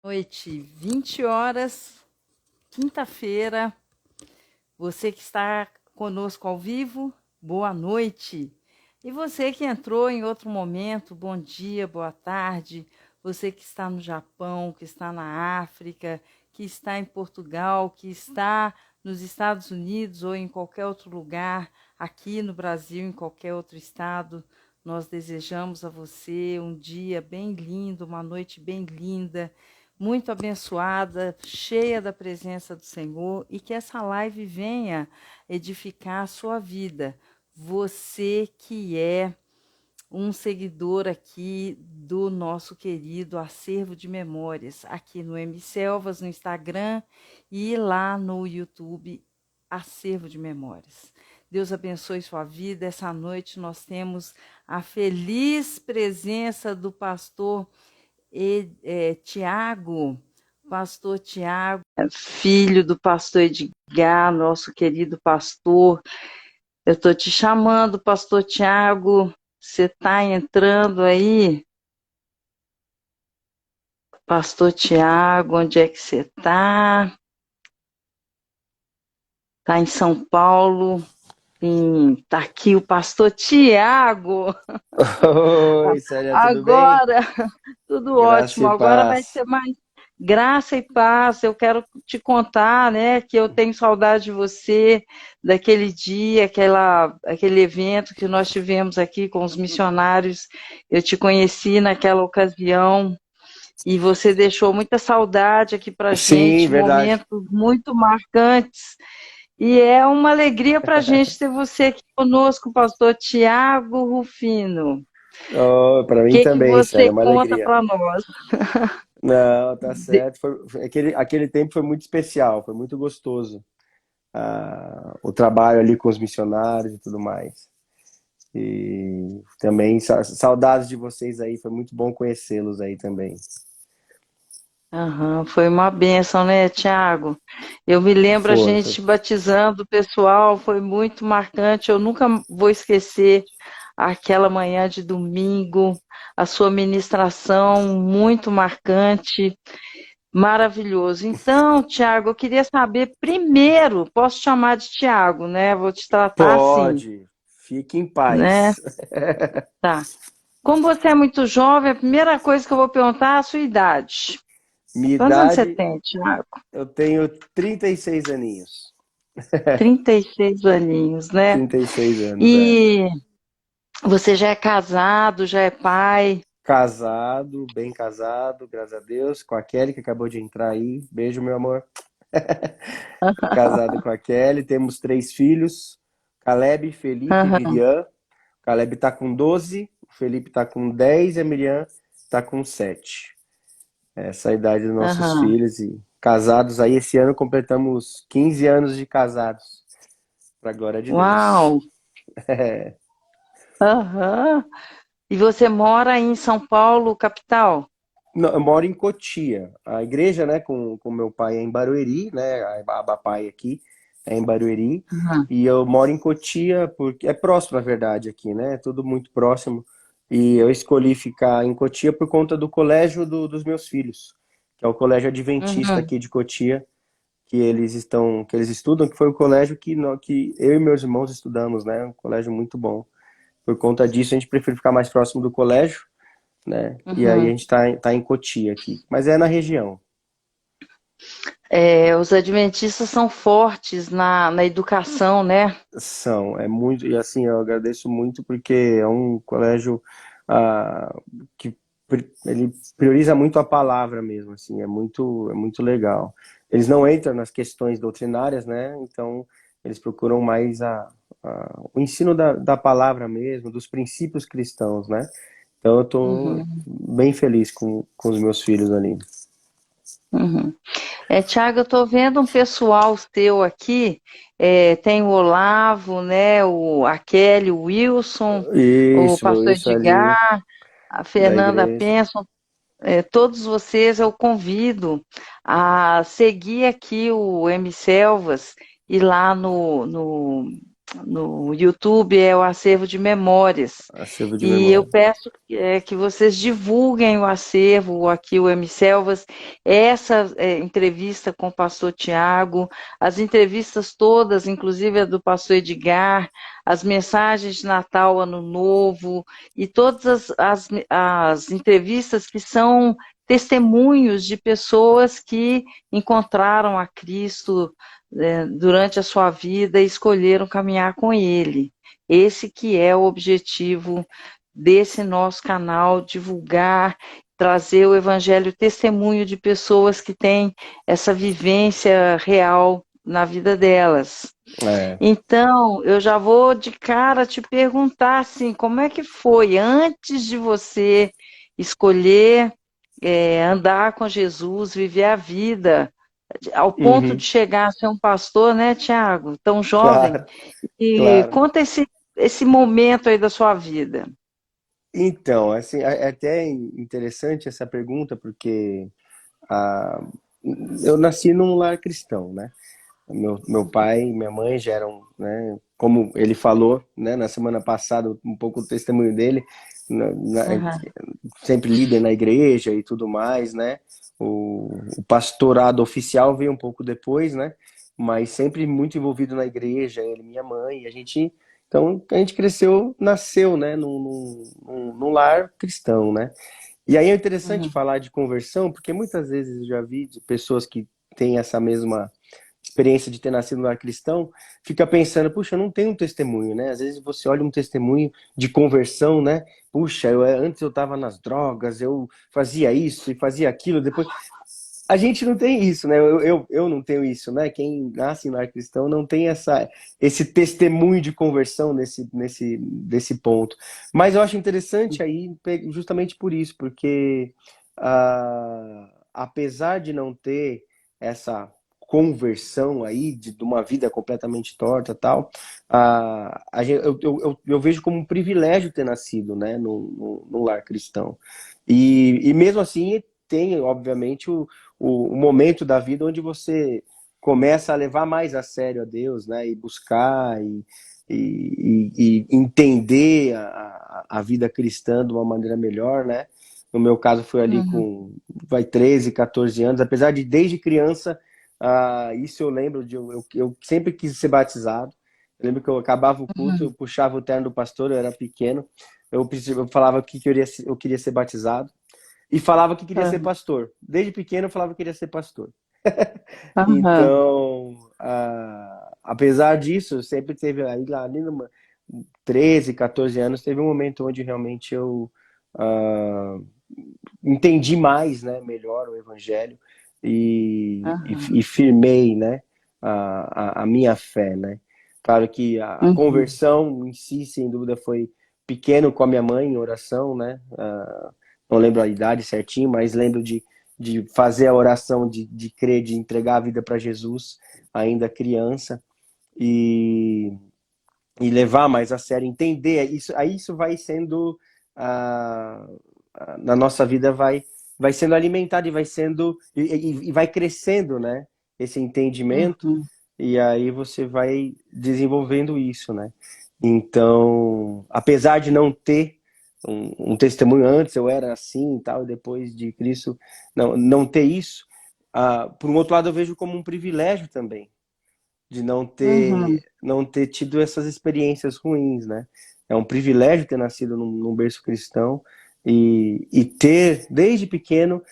Noite, 20 horas, quinta-feira. Você que está conosco ao vivo, boa noite. E você que entrou em outro momento, bom dia, boa tarde. Você que está no Japão, que está na África, que está em Portugal, que está nos Estados Unidos ou em qualquer outro lugar, aqui no Brasil, em qualquer outro estado, nós desejamos a você um dia bem lindo, uma noite bem linda, muito abençoada, cheia da presença do Senhor, e que essa live venha edificar a sua vida. Você que é um seguidor aqui do nosso querido Acervo de Memórias, aqui no M Selvas, no Instagram e lá no YouTube, Acervo de Memórias. Deus abençoe sua vida. Essa noite nós temos a feliz presença do pastor Tiago, pastor Tiago, filho do pastor Edgar, nosso querido pastor. Eu estou te chamando, pastor Tiago, você está entrando aí? Pastor Tiago, onde é que você está? Está em São Paulo? Está aqui o pastor Tiago. Oi, Célia, tudo bem? Agora, tudo Graça ótimo. e Agora vai paz. ser mais graça e paz. Eu quero te contar, né, que eu tenho saudade de você, daquele dia, aquele evento que nós tivemos aqui com os missionários. Eu te conheci naquela ocasião e você deixou muita saudade aqui para Sim, gente, verdade. momentos muito marcantes. E é uma alegria para a gente ter você aqui conosco, pastor Tiago Rufino. O Oh, para mim que também, Célia, você é uma conta alegria. para nós? Não, tá certo. Aquele tempo foi muito especial, foi muito gostoso. O trabalho ali com os missionários e tudo mais. E também saudades de vocês aí, foi muito bom conhecê-los aí também. Aham, foi uma bênção, né, Tiago? Eu me lembro a Foi. gente batizando o pessoal, foi muito marcante. Eu nunca vou esquecer aquela manhã de domingo, a sua ministração muito marcante, maravilhoso. Então, Tiago, eu queria saber primeiro, posso te chamar de Tiago, né? Vou te tratar assim, Pode, fique em né? paz. Tá. Como você é muito jovem, a primeira coisa que eu vou perguntar é a sua idade. Minha Quantos anos você idade, tem, Tiago? eu tenho 36 aninhos. 36 aninhos, né? 36 anos, é. E você já é casado, já é pai. Casado, bem casado, graças a Deus, com a Kelly, que acabou de entrar aí. Beijo, meu amor. Casado com a Kelly, temos 3 filhos: Caleb, Felipe e Aham, Miriam. O Caleb tá com 12, o Felipe tá com 10 e a Miriam tá com 7. Essa é a idade dos nossos aham. filhos e casados aí. Esse ano completamos 15 anos de casados, pra glória de Deus. Uau! Aham. E você mora em São Paulo, capital? Não, eu moro em Cotia. A igreja, né, com meu pai é em Barueri, né, a Abapai aqui é em Barueri. Aham, E eu moro em Cotia porque é próximo, na verdade, aqui, né? É tudo muito próximo. E eu escolhi ficar em Cotia por conta do colégio dos meus filhos, que é o colégio adventista uhum, aqui de Cotia, que eles estudam, que foi o colégio que eu e meus irmãos estudamos, né? Um colégio muito bom. Por conta disso, a gente prefere ficar mais próximo do colégio, né? E aí a uhum. gente tá em Cotia aqui, mas é na região. É, os adventistas são fortes na educação, né? É muito, e assim, eu agradeço muito porque é um colégio ah, que ele prioriza muito a palavra mesmo, assim, é muito legal. Eles não entram nas questões doutrinárias, né? Então, eles procuram mais o ensino da palavra mesmo, dos princípios cristãos, né? Então, eu tô Uhum, bem feliz com os meus filhos ali. uhum. Tiago, eu estou vendo um pessoal seu aqui, tem o Olavo, né, a Kelly, o Wilson, o pastor Isso ali Edgar, a da Fernanda igreja. Penson, todos vocês eu convido a seguir aqui o M Selvas e lá no YouTube, é o Acervo de Memórias. Acervo de E eu memória. peço que vocês divulguem o acervo, aqui o M. Selvas, essa entrevista com o pastor Tiago, as entrevistas todas, inclusive a do pastor Edgar, as mensagens de Natal, Ano Novo, e todas as entrevistas que são testemunhos de pessoas que encontraram a Cristo durante a sua vida e escolheram caminhar com Ele. Esse que é o objetivo desse nosso canal, divulgar, trazer o evangelho, testemunho de pessoas que têm essa vivência real na vida delas. É. Então, eu já vou de cara te perguntar assim, como é que foi antes de você escolher andar com Jesus, viver a vida, ao ponto de Uhum. chegar a ser um pastor, né, Tiago? Tão jovem. Claro, E claro. conta esse momento aí da sua vida. Então, assim, é até interessante essa pergunta, porque ah, eu nasci num lar cristão, né? Meu pai e minha mãe já eram, né, como ele falou, né, na semana passada, um pouco o testemunho dele, Aham, sempre líder na igreja e tudo mais, né? O pastorado oficial veio um pouco depois, né? Mas sempre muito envolvido na igreja, ele e minha mãe, e então a gente cresceu, nasceu, né, num lar cristão, né? E aí é interessante uhum, falar de conversão, porque muitas vezes eu já vi de pessoas que têm essa mesma experiência de ter nascido no lar cristão, fica pensando, puxa, eu não tenho um testemunho, né? Às vezes você olha um testemunho de conversão, né? Puxa, antes eu estava nas drogas, eu fazia isso e fazia aquilo, depois. A gente não tem isso, né? Eu não tenho isso, né? Quem nasce em lar cristão não tem esse testemunho de conversão desse ponto. Mas eu acho interessante aí, justamente por isso, porque apesar de não ter essa conversão aí de uma vida completamente torta e tal, eu vejo como um privilégio ter nascido, né, no lar cristão. E mesmo assim tem, obviamente, o momento da vida onde você começa a levar mais a sério a Deus, né, e buscar e entender a vida cristã de uma maneira melhor, né? No meu caso foi ali uhum, com 13, 14 anos, apesar de desde criança, isso eu lembro eu sempre quis ser batizado. Eu lembro que eu acabava o culto, eu uhum, puxava o terno do pastor, eu era pequeno, eu falava que eu queria ser batizado e falava que queria ser uhum, pastor. Desde pequeno eu falava que queria ser pastor. uhum, Então, apesar disso, sempre teve ali numa 13, 14 anos, teve um momento onde realmente eu ah, entendi mais, né, melhor o evangelho uhum, e firmei, né, a minha fé, né. Claro que a uhum, conversão em si, sem dúvida, foi pequeno com a minha mãe em oração, né. Não lembro a idade certinho, mas lembro de fazer a oração, de crer, de entregar a vida para Jesus, ainda criança, e, e levar mais a sério, entender isso. Aí isso vai sendo ah, na nossa vida vai sendo alimentado e vai sendo e vai crescendo, né? Esse entendimento uhum, e aí você vai desenvolvendo isso, né? Então, apesar de não ter um testemunho antes, eu era assim e tal, e depois de Cristo não ter isso, por um outro lado eu vejo como um privilégio também, de uhum, não ter tido essas experiências ruins, né? É um privilégio ter nascido num berço cristão e ter, desde pequeno,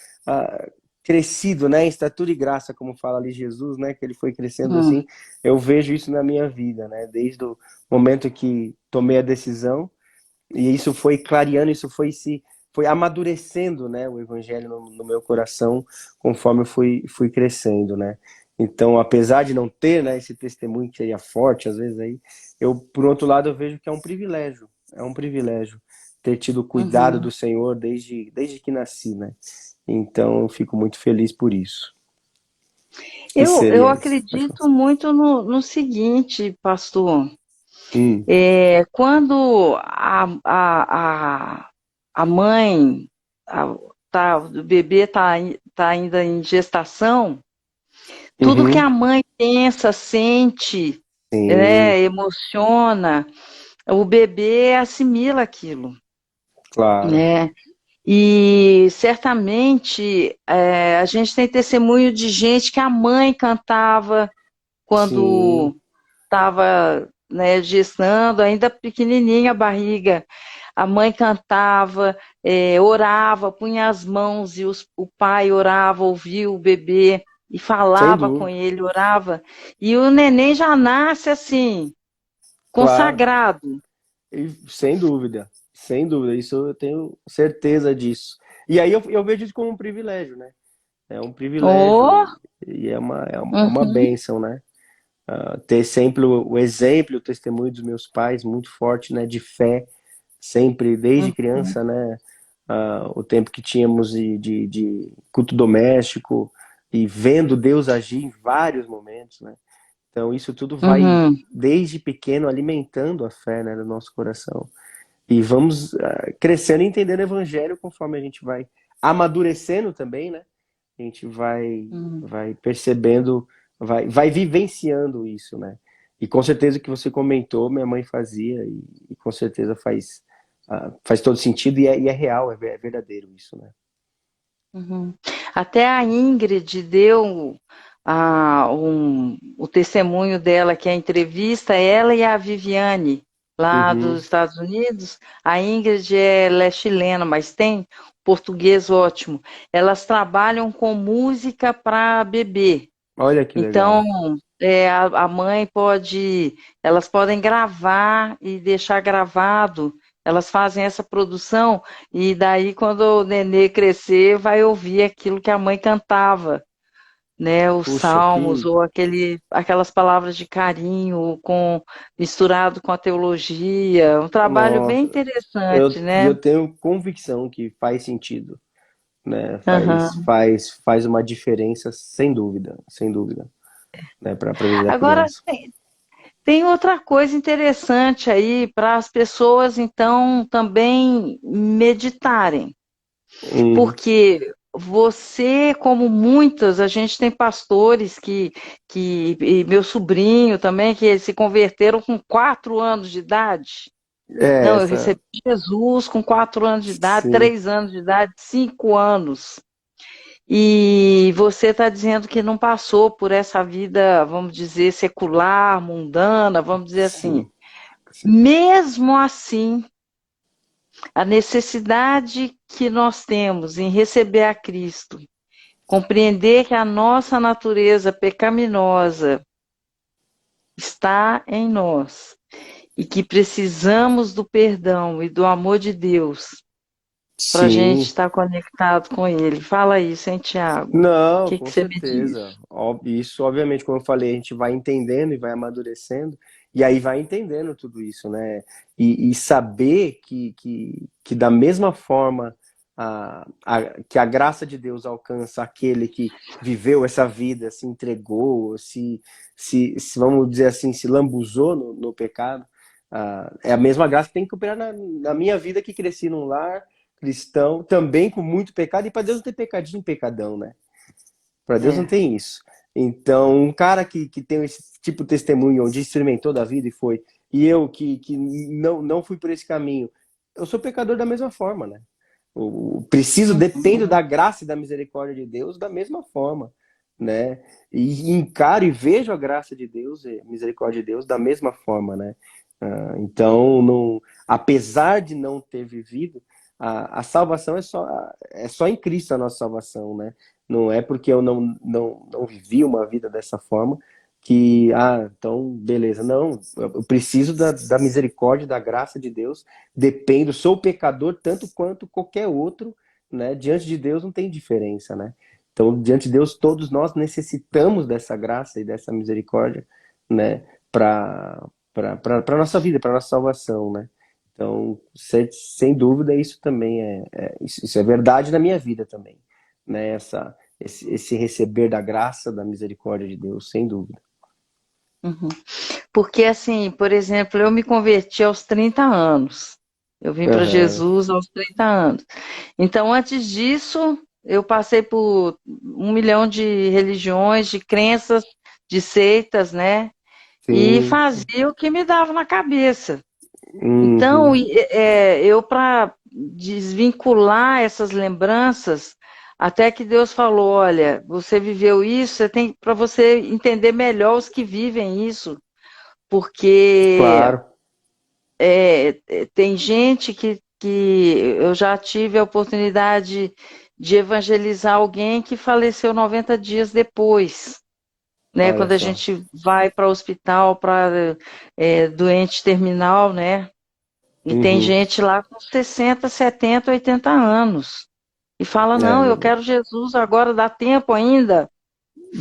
crescido, né, em estatura e graça, como fala ali Jesus, né, que ele foi crescendo uhum, assim. Eu vejo isso na minha vida, né, desde o momento que tomei a decisão, e isso foi clareando, isso foi amadurecendo, né, o evangelho no meu coração conforme eu fui crescendo, né. Então, apesar de não ter, né, esse testemunho que seria forte às vezes aí, por outro lado eu vejo que é um privilégio ter tido cuidado uhum. do Senhor desde que nasci, né. Então, eu fico muito feliz por isso. Que Eu seria isso? Pode falar. acredito muito no seguinte, pastor. Hum, Quando a mãe, o bebê tá ainda em gestação, tudo que uhum, a mãe pensa, sente, Sim, né? Emociona, o bebê assimila aquilo, claro. né? E certamente a gente tem testemunho de gente que a mãe cantava Sim, quando estava, né, gestando, ainda pequenininha a barriga. A mãe cantava, orava, punha as mãos e o pai orava, ouvia o bebê e sem falava com dúvida. ele, orava. E o neném já nasce assim, Claro. consagrado. Sem dúvida, sem dúvida, isso eu tenho certeza disso. E aí eu vejo isso como um privilégio, né? É um privilégio Oh, e é uma uhum, bênção, né? Ter sempre o exemplo, o testemunho dos meus pais muito forte, né? De fé, sempre, desde uhum, criança, né? O tempo que tínhamos de culto doméstico e vendo Deus agir em vários momentos, né? Então isso tudo vai, uhum, desde pequeno, alimentando a fé, né, no nosso coração. E vamos crescendo e entendendo o evangelho conforme a gente vai amadurecendo também, né? A gente vai, uhum. vai percebendo, vai vivenciando isso, né? E com certeza o que você comentou, minha mãe fazia, e com certeza faz todo sentido e é real, é verdadeiro isso, né? Uhum. Até a Ingrid deu o testemunho dela, que é a entrevista, ela e a Viviane, lá dos Uhum. Estados Unidos. A Ingrid ela é chilena, mas tem português ótimo. Elas trabalham com música para bebê. Olha que Então, legal. a mãe pode, elas podem gravar e deixar gravado. Elas fazem essa produção e daí quando o nenê crescer vai ouvir aquilo que a mãe cantava, né? Os Puxa, salmos ou aquelas palavras de carinho com misturado com a teologia. Um trabalho bem nossa, interessante, eu né? tenho convicção que faz sentido, né? Aham. Faz uma diferença, sem dúvida, sem dúvida, né? Para a vida da Agora, criança. tem outra coisa interessante aí para as pessoas, então, também meditarem, Hum, porque você, como muitas, a gente tem pastores e meu sobrinho também, que se converteram com 4 anos de idade. Não, eu essa, recebi Jesus com 4 anos de idade, sim, 3 anos de idade, 5 anos. E você está dizendo que não passou por essa vida, vamos dizer, secular, mundana, vamos dizer assim. sim, sim, Mesmo assim, a necessidade que nós temos em receber a Cristo, compreender que a nossa natureza pecaminosa está em nós e que precisamos do perdão e do amor de Deus para a gente sim. estar conectado com Ele. Fala isso, hein, Tiago? O Não, que com você me certeza. diz? Isso, obviamente, como eu falei, a gente vai entendendo e vai amadurecendo, e aí vai entendendo tudo isso, né? E saber que da mesma forma que a graça de Deus alcança aquele que viveu essa vida, se entregou, vamos dizer assim, se lambuzou no pecado, é a mesma graça que tem que operar na minha vida que cresci num lar cristão, também com muito pecado, e para Deus não ter pecadinho, pecadão, né? Para Deus não É. tem isso. Então, um cara que tem esse tipo de testemunho, onde experimentou da vida e foi, e eu que não fui por esse caminho, eu sou pecador da mesma forma, né? Dependo Uhum. da graça e da misericórdia de Deus da mesma forma, né? E encaro e vejo a graça de Deus e a misericórdia de Deus da mesma forma, né? Então, não, apesar de não ter vivido, a salvação é só em Cristo a nossa salvação, né? Não é porque eu não vivi uma vida dessa forma então, beleza. Não, eu preciso da misericórdia, da graça de Deus. Dependo, sou pecador tanto quanto qualquer outro, né? Diante de Deus não tem diferença, né? Então, diante de Deus, todos nós necessitamos dessa graça e dessa misericórdia, né? Para nossa vida, para nossa salvação, né? Então, sem dúvida, isso também isso é verdade na minha vida também, né? Esse receber da graça, da misericórdia de Deus, sem dúvida. Uhum. Porque, assim, por exemplo, eu me converti aos 30 anos. Eu vim para Aham. Jesus aos 30 anos. Então, antes disso, eu passei por 1 milhão de religiões, de crenças, de seitas, né? e sim. fazia o que me dava na cabeça. Então, Uhum. eu para desvincular essas lembranças, até que Deus falou, olha, você viveu isso, você tem para você entender melhor os que vivem isso, porque Claro. tem gente que eu já tive a oportunidade de evangelizar alguém que faleceu 90 dias depois, né? Olha Quando a só. gente vai para o hospital para doente terminal, né? E tem Uhum. gente lá com 60, 70, 80 anos. E fala, É não, eu verdade. quero Jesus agora, dá tempo ainda.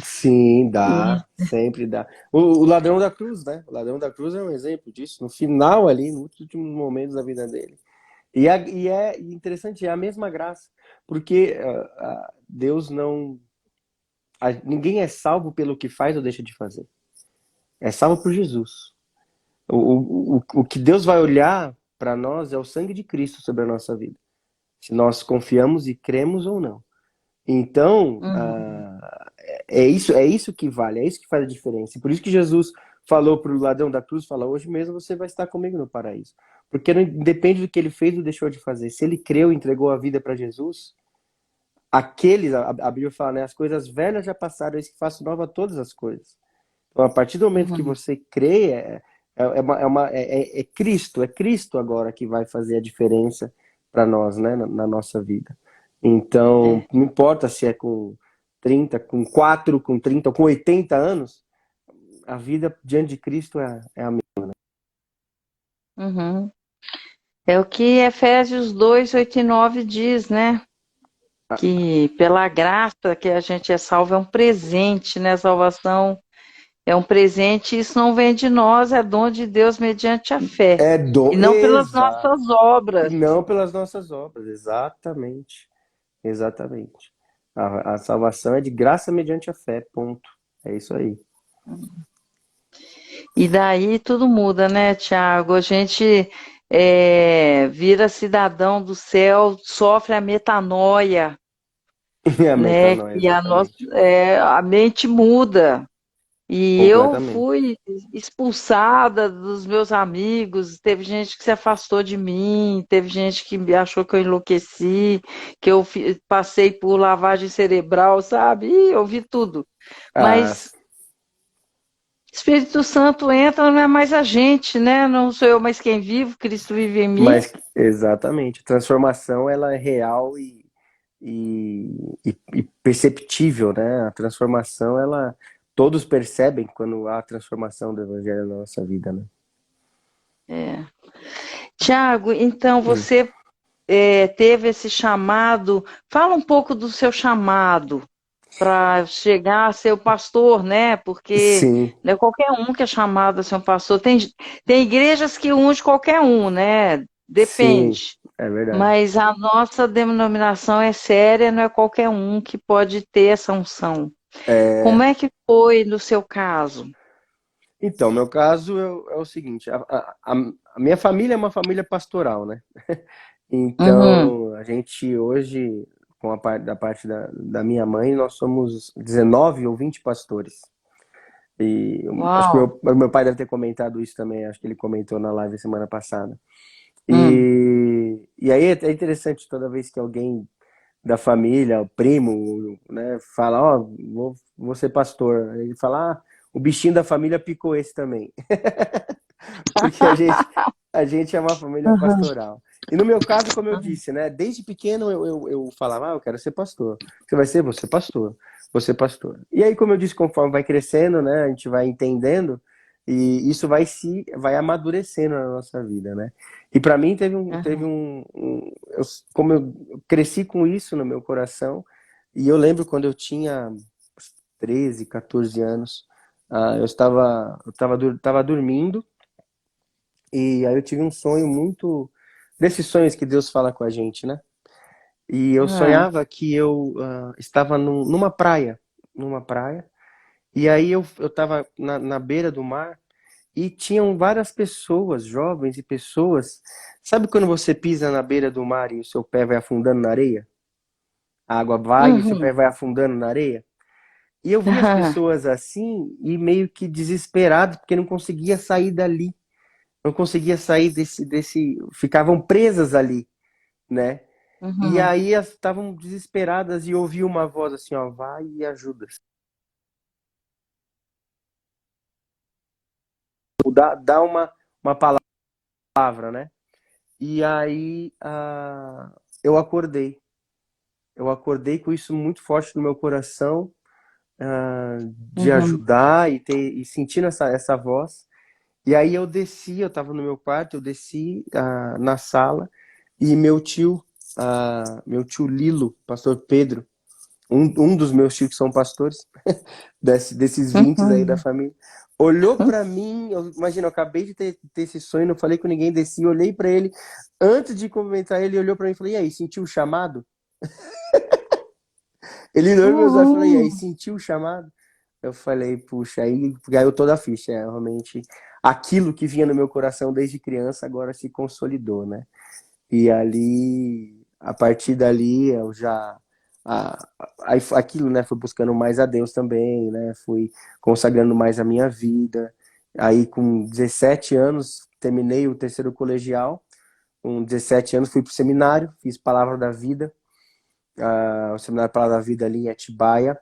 Sim, E- dá, sempre dá. O ladrão da cruz, né? O ladrão da cruz é um exemplo disso. No final ali, nos últimos momentos da vida dele. E é interessante, é a mesma graça, porque Deus não. Ninguém é salvo pelo que faz ou deixa de fazer. É salvo por Jesus. O que Deus vai olhar para nós é o sangue de Cristo sobre a nossa vida. Se nós confiamos e cremos ou não. Então, Uhum, é isso que vale, é isso que faz a diferença. E por isso que Jesus falou para o ladrão da cruz, fala, hoje mesmo você vai estar comigo no paraíso. Porque não depende do que ele fez ou deixou de fazer. Se ele creu e entregou a vida para Jesus, a Bíblia fala, né, as coisas velhas já passaram, eis que faço nova todas as coisas. Então, a partir do momento que uhum, você crê, é Cristo agora que vai fazer a diferença para nós, né, na nossa vida. Então, é, não importa se é com 30, com 4, com 30 ou com 80 anos, a vida diante de Cristo é a mesma. uhum. É o que Efésios 2, 8 e 9 diz, né? Que pela graça que a gente é salvo é um presente, né? Salvação é um presente, e isso não vem de nós, é dom de Deus mediante a fé, É e do não pelas exato. nossas E obras. não pelas nossas obras, exatamente. Exatamente. A salvação é de graça mediante a fé, ponto. É isso aí. E daí tudo muda, né, Tiago? A gente vira cidadão do céu, sofre a metanoia, A né? metanoia, E exatamente. a mente muda. E eu Completamente. fui expulsada dos meus amigos, teve gente que se afastou de mim, teve gente que achou que eu enlouqueci, que eu passei por lavagem cerebral, sabe? Ih, eu vi tudo. Ah, Mas Espírito Santo entra, não é mais a gente, né? Não sou eu mais quem vivo, Cristo vive em mim. mas exatamente. A transformação ela é real e perceptível, né? A transformação, ela todos percebem quando há a transformação do evangelho na nossa vida, né? É. Tiago, então Hum. você teve esse chamado. Fala um pouco do seu chamado para chegar a ser o pastor, né? Porque Sim, não é qualquer um que é chamado a ser um pastor. Tem igrejas que unge qualquer um, né? sim, Depende. é verdade. Mas a nossa denominação é séria, não é qualquer um que pode ter essa unção. Como É, é que foi no seu caso? então, meu caso é o seguinte, a minha família é uma família pastoral, né? Uhum. Então, a gente hoje, com da parte da minha mãe, nós somos 19 ou 20 pastores. E acho que Uau. meu pai deve ter comentado isso também, acho que ele comentou na live semana passada. Hum. E aí é interessante toda vez que alguém da família, o primo, né, fala, ó, vou ser pastor. Aí ele fala, ah, o bichinho da família picou esse também. Porque a gente é uma família Uhum. pastoral. E no meu caso, como eu disse, né? Desde pequeno eu falava, ah, eu quero ser pastor. Você vai ser? Você pastor. Você pastor. E aí, como eu disse, conforme vai crescendo, né? A gente vai entendendo e isso vai amadurecendo na nossa vida, né? E para mim teve Uhum. como eu cresci com isso no meu coração e eu lembro quando eu tinha uns 13, 14 anos, tava dormindo e aí eu tive um sonho desses sonhos que Deus fala com a gente, né? E eu Ah. sonhava que eu estava numa praia, e aí eu estava na beira do mar e tinham várias pessoas, jovens e pessoas. Sabe quando você pisa na beira do mar e o seu pé vai afundando na areia? A água vai e o seu Uhum. pé vai afundando na areia? E eu vi as pessoas assim e meio que desesperado porque não conseguia sair dali, não conseguia sair ficavam presas ali, né? E Uhum. aí elas estavam desesperadas e eu ouvi uma voz assim, ó, vai e ajuda. Dá uma palavra, né? E aí eu acordei. Eu acordei com isso muito forte no meu coração, de Uhum. ajudar e sentindo essa voz. E aí eu desci, eu estava no meu quarto, eu desci na sala e meu tio Lilo, pastor Pedro, um dos meus tios que são pastores, desses 20 aí da Uhum. família, olhou para mim, imagina, eu acabei de ter esse sonho, não falei com ninguém, desci, olhei para ele, antes de cumprimentar ele, olhou para mim e falou, e aí, sentiu o chamado? Ele olhou meus olhos e falou, e aí, Uhum. sentiu o chamado? Eu falei, puxa, aí caiu toda a ficha, realmente, aquilo que vinha no meu coração desde criança agora se consolidou, né? E ali, a partir dali, eu já. Aí, aquilo, né? Fui buscando mais a Deus também, né? Fui consagrando mais a minha vida. Aí, com 17 anos, terminei o terceiro colegial. Com 17 anos, fui para o seminário, fiz Palavra da Vida, o seminário Palavra da Vida ali em Atibaia.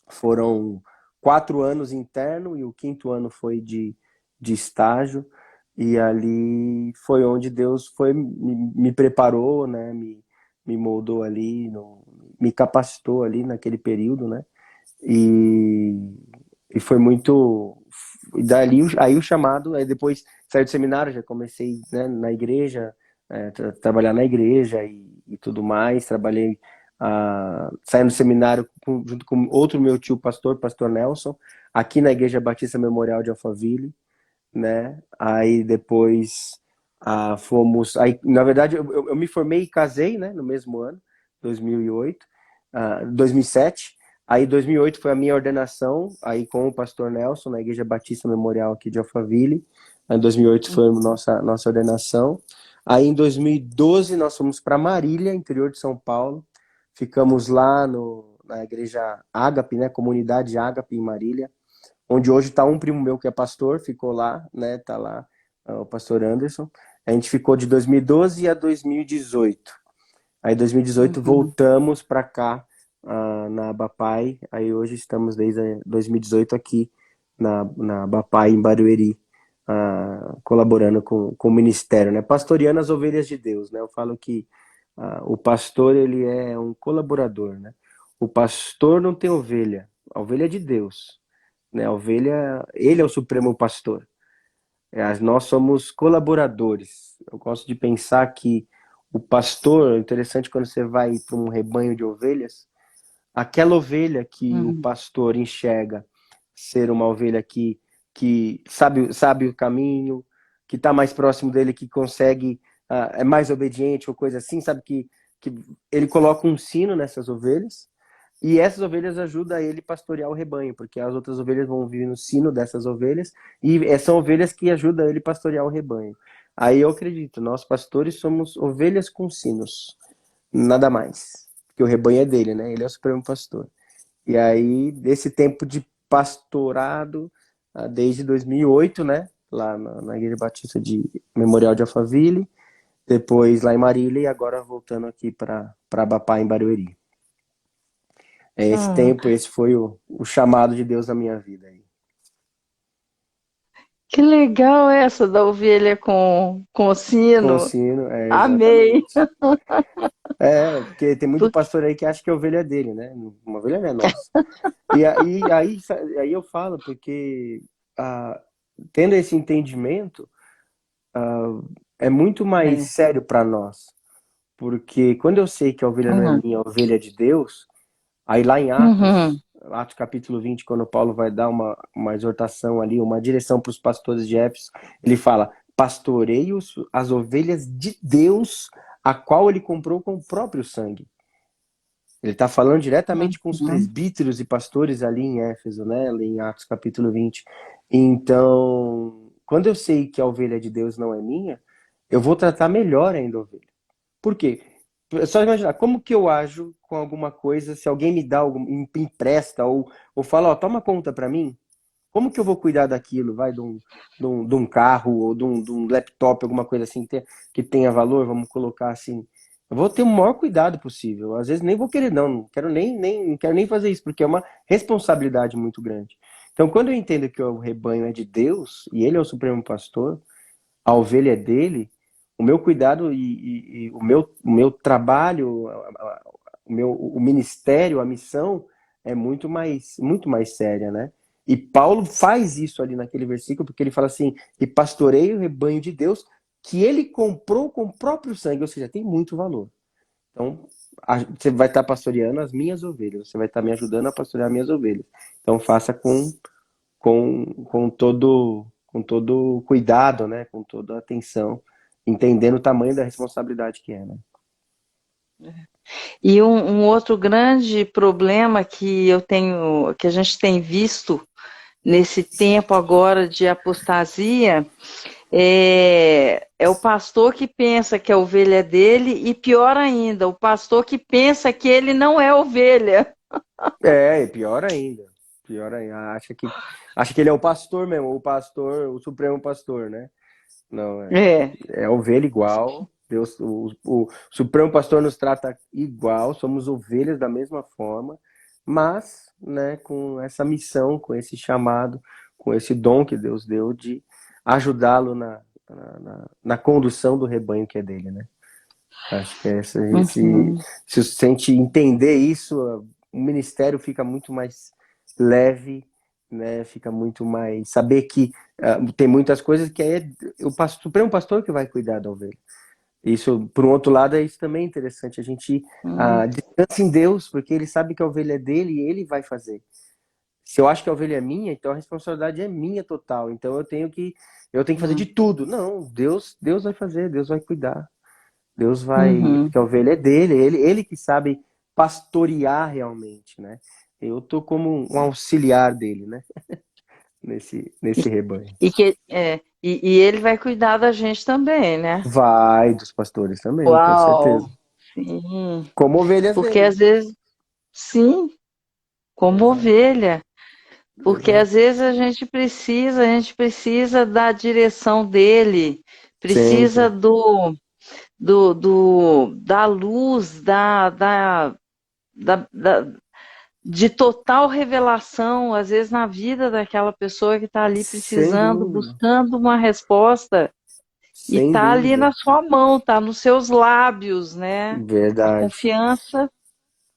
Foram 4 anos interno e o quinto ano foi de estágio. E ali foi onde Deus me preparou, né? Me moldou ali, me capacitou ali naquele período, né? E, e foi muito. E dali, aí o chamado, aí depois saí do seminário, já comecei, né, na igreja, trabalhar na igreja e tudo mais. Trabalhei, saí do seminário junto com outro meu tio pastor Nelson, aqui na Igreja Batista Memorial de Alphaville, né? Aí depois fomos. Aí, na verdade, eu me formei e casei, né, no mesmo ano, 2008, 2007. Aí 2008 foi a minha ordenação, aí com o pastor Nelson, na Igreja Batista Memorial aqui de Alphaville. Aí, em 2008 foi a nossa ordenação. Aí em 2012 nós fomos para Marília, interior de São Paulo. Ficamos lá na Igreja Ágape, né, Comunidade Ágape em Marília, onde hoje está um primo meu que é pastor, ficou lá, né? Tá lá, o pastor Anderson. A gente ficou de 2012 a 2018. Aí, em 2018, Uhum. voltamos para cá, na Abapai. Aí, hoje estamos desde 2018 aqui na Abapai, em Barueri, colaborando com o ministério, né? Pastoreando as ovelhas de Deus, né? Eu falo que o pastor, ele é um colaborador, né? O pastor não tem ovelha, a ovelha é de Deus, né? A ovelha, ele é o supremo pastor. Nós somos colaboradores. Eu gosto de pensar que o pastor, é interessante quando você vai para um rebanho de ovelhas, aquela ovelha que o Uhum. pastor enxerga ser uma ovelha que sabe o caminho, que está mais próximo dele, que consegue, é mais obediente ou coisa assim, sabe que ele coloca um sino nessas ovelhas e essas ovelhas ajudam ele a pastorear o rebanho, porque as outras ovelhas vão vir no sino dessas ovelhas, e são ovelhas que ajudam ele a pastorear o rebanho. Aí eu acredito, nós pastores somos ovelhas com sinos, nada mais. Porque o rebanho é dele, né? Ele é o supremo pastor. E aí, desse tempo de pastorado, desde 2008, né? Lá na Igreja Batista de Memorial de Alphaville, depois lá em Marília, e agora voltando aqui para Abapá, em Barueri. Esse Hum. tempo, esse foi o chamado de Deus na minha vida aí. Que legal essa da ovelha com o Com o sino. sino, Amei. exatamente. Porque tem muito pastor aí que acha que a ovelha é dele, né? Uma ovelha não é nossa. E aí eu falo, porque tendo esse entendimento, é muito mais É. sério para nós. Porque quando eu sei que a ovelha não é Uhum. minha, a ovelha é de Deus, aí lá em Uhum. Atos capítulo 20, quando Paulo vai dar uma exortação ali, uma direção para os pastores de Éfeso, ele fala: pastorei as ovelhas de Deus, a qual ele comprou com o próprio sangue. Ele está falando diretamente com os Uhum. presbíteros e pastores ali em Éfeso, né? Ali em Atos capítulo 20. Então, quando eu sei que a ovelha de Deus não é minha, eu vou tratar melhor ainda a ovelha. Por quê? só imaginar, como que eu ajo com alguma coisa, se alguém me dá, me empresta, ou fala, ó, toma conta pra mim, como que eu vou cuidar daquilo, vai, de um carro, ou de um laptop, alguma coisa assim, que tenha valor, vamos colocar assim. Eu vou ter o maior cuidado possível. Às vezes nem vou querer, não quero não quero nem fazer isso, porque é uma responsabilidade muito grande. Então, quando eu entendo que o rebanho é de Deus, e ele é o supremo pastor, a ovelha é dele, o meu cuidado e o meu trabalho, o ministério, a missão é muito mais séria, né? E Paulo faz isso ali naquele versículo, porque ele fala assim: e pastorei o rebanho de Deus que ele comprou com o próprio sangue, ou seja, tem muito valor. Então, você vai estar pastoreando as minhas ovelhas, você vai estar me ajudando a pastorear as minhas ovelhas. Então, faça com todo cuidado, né? Com toda atenção, entendendo o tamanho da responsabilidade que é, né? E um outro grande problema que eu tenho, que a gente tem visto nesse tempo agora de apostasia, é o pastor que pensa que a ovelha é dele, e pior ainda, o pastor que pensa que ele não é ovelha. É, e pior ainda. Pior ainda. Acha que ele é o pastor mesmo, o pastor, o supremo pastor, né? Não, É. é ovelha igual. Deus, o supremo pastor nos trata igual, somos ovelhas da mesma forma, mas, né, com essa missão, com esse chamado, com esse dom que Deus deu de ajudá-lo na condução do rebanho que é dele, né? Acho que Uhum. se a gente entender isso, o ministério fica muito mais leve, né? Fica muito mais. Saber que tem muitas coisas que é o supremo pastor que vai cuidar da ovelha. Isso, por um outro lado, é isso também interessante. A gente Uhum. descansa em Deus, porque ele sabe que a ovelha é dele e ele vai fazer. Se eu acho que a ovelha é minha, então a responsabilidade é minha total. Então eu tenho que fazer de tudo. Não, Deus vai fazer, Deus vai cuidar. Deus vai, Uhum. porque a ovelha é dele, ele que sabe pastorear realmente, né? Eu tô como um auxiliar dele, né? Nesse rebanho. E ele vai cuidar da gente também, né? Vai dos pastores também, com Uau! certeza. Sim. Como ovelhas Porque dele. às vezes, sim, como Exato, ovelha. Porque exato. às vezes a gente precisa da direção dele, precisa Sempre. da luz, da, de total revelação, às vezes na vida daquela pessoa que está ali Sem precisando, dúvida. buscando uma resposta, e Sem está ali dúvida. na sua mão, está nos seus lábios, né? A Verdade. confiança.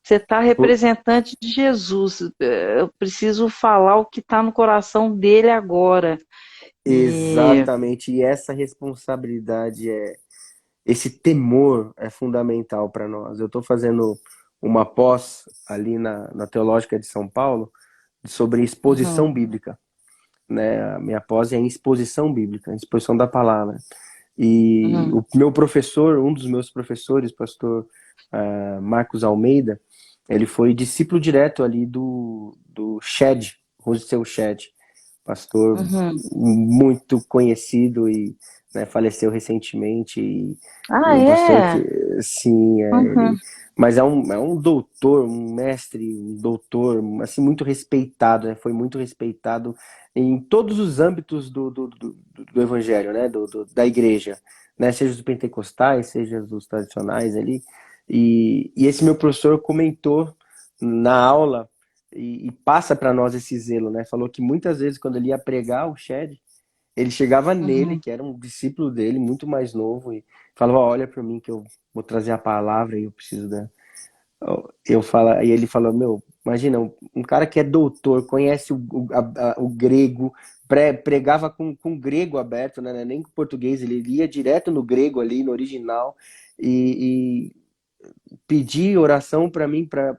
Você está representante de Jesus. Eu preciso falar o que está no coração dele agora. E Exatamente. E essa responsabilidade esse temor é fundamental para nós. Eu estou fazendo uma pós ali na Teológica de São Paulo sobre uhum, exposição bíblica, né? A minha pós é em exposição bíblica, exposição da palavra. E uhum, o meu professor, um dos meus professores, pastor Marcos Almeida, ele foi discípulo direto ali do Shed, Rossel Shed, pastor uhum. muito conhecido e, né, faleceu recentemente e Ah, um pastor que, é? sim, Uhum, ele, mas é um doutor, um mestre, um doutor, assim, muito respeitado, né, foi muito respeitado em todos os âmbitos do evangelho, né, da igreja, né, seja os pentecostais, seja os tradicionais ali, e esse meu professor comentou na aula e passa para nós esse zelo, né? Falou que muitas vezes quando ele ia pregar o Shed, ele chegava nele, uhum. que era um discípulo dele, muito mais novo, e falava: olha para mim que eu vou trazer a palavra e eu preciso da. E ele falou: meu, imagina, um cara que é doutor, conhece o grego, pregava com grego aberto, né? Nem com português, ele lia direto no grego ali, no original, e pedir oração para mim, para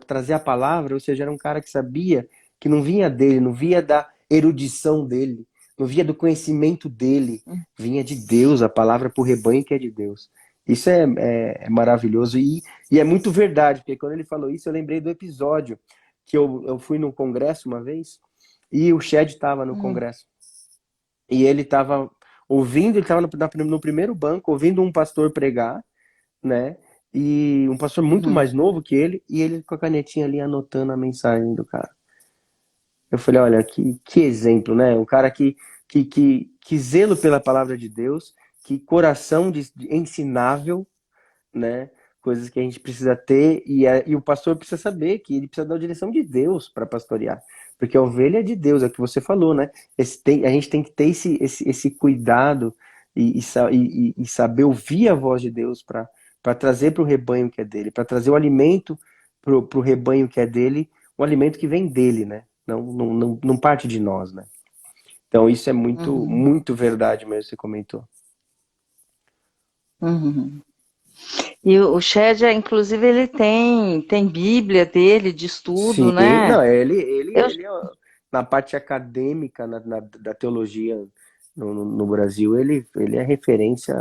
trazer a palavra, ou seja, era um cara que sabia que não vinha dele, não vinha da erudição dele, não vinha do conhecimento dele, vinha de Deus, a palavra para o rebanho que é de Deus. Isso é maravilhoso e é muito verdade, porque quando ele falou isso, eu lembrei do episódio que eu fui num congresso uma vez e o Shed estava no Uhum. congresso. E ele estava ouvindo, ele estava no primeiro banco, ouvindo um pastor pregar, né? e um pastor muito Uhum. mais novo que ele, e ele com a canetinha ali anotando a mensagem do cara. Eu falei, olha, que exemplo, né? Um cara que zelo pela palavra de Deus, que coração de ensinável, né? Coisas que a gente precisa ter, e o pastor precisa saber que ele precisa da direção de Deus para pastorear. Porque a ovelha é de Deus, é o que você falou, né? A gente tem que ter esse cuidado e saber ouvir a voz de Deus para trazer para o rebanho que é dele, para trazer o alimento para o rebanho que é dele, o alimento que vem dele, né? Não parte de nós, né? Então isso é muito, Uhum. muito verdade mesmo, você comentou. Uhum. E o Shed, inclusive, ele tem Bíblia dele de estudo, Sim, né? não, Eu, ele na parte acadêmica da teologia no Brasil, ele é referência,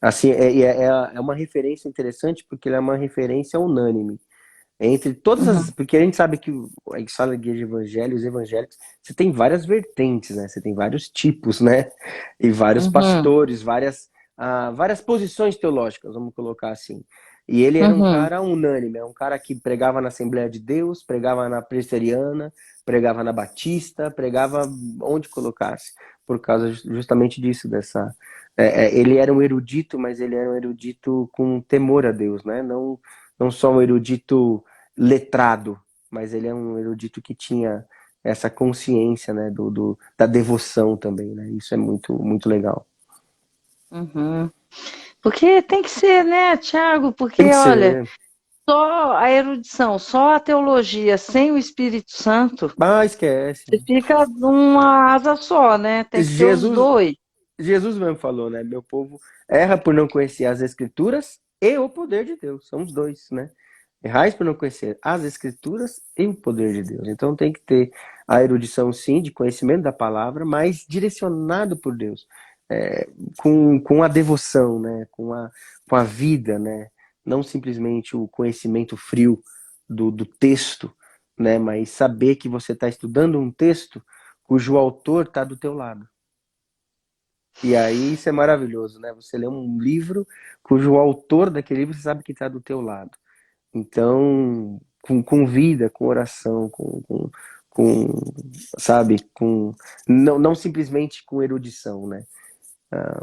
assim, é uma referência interessante porque ele é uma referência unânime. Entre todas uhum, as. Porque a gente sabe que a gente fala de evangelho, os evangélicos, você tem várias vertentes, né? Você tem vários tipos, né? E vários uhum, pastores, várias posições teológicas, vamos colocar assim. E ele era um uhum, cara unânime, é um cara que pregava na Assembleia de Deus, pregava na Presbiteriana, pregava na Batista, pregava onde colocasse, por causa justamente disso, ele era um erudito, mas ele era um erudito com temor a Deus, né? Não só um erudito letrado, mas ele é um erudito que tinha essa consciência, né, da devoção também, né? Isso é muito, muito legal. uhum. Porque tem que ser, né, Tiago? Porque, Tem que olha, ser. só a erudição, só a teologia sem o Espírito Santo, Ah, esquece. você fica numa asa só, né? Tem que ter os Jesus, dois. Jesus mesmo falou, né? Meu povo erra por não conhecer as Escrituras e o poder de Deus. São os dois, né? Errais por não conhecer as Escrituras e o poder de Deus. Então tem que ter a erudição, sim, de conhecimento da palavra, mas direcionado por Deus, com a devoção, né? Com a vida, né? Não simplesmente o conhecimento frio do texto, né? Mas saber que você está estudando um texto cujo autor está do teu lado. E aí isso é maravilhoso, né? Você lê um livro cujo autor daquele livro você sabe que está do teu lado. Então, com vida, com oração, com, sabe, não simplesmente com erudição, né?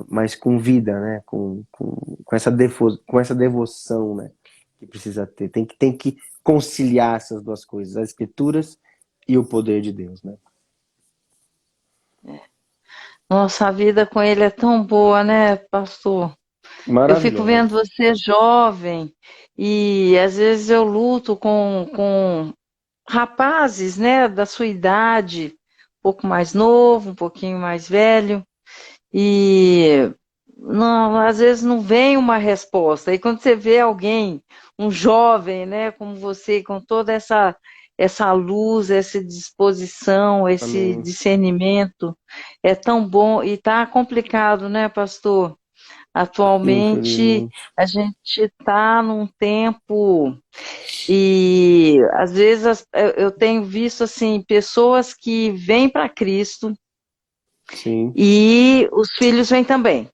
Mas com vida, né? Com essa devoção, né? Que precisa ter. Tem que conciliar essas duas coisas, as escrituras e o poder de Deus, né? Nossa, a vida com ele é tão boa, né, pastor? Eu fico Maravilhoso. vendo você jovem e às vezes eu luto com rapazes, né, da sua idade, um pouco mais novo, um pouquinho mais velho, e não, às vezes não vem uma resposta. E quando você vê alguém, um jovem, né, como você, com toda essa luz, essa disposição, esse Amém. discernimento, é tão bom e tá complicado, né, pastor? Atualmente Infelizmente. a gente está num tempo e às vezes eu tenho visto assim pessoas que vêm para Cristo Sim. e os filhos vêm também.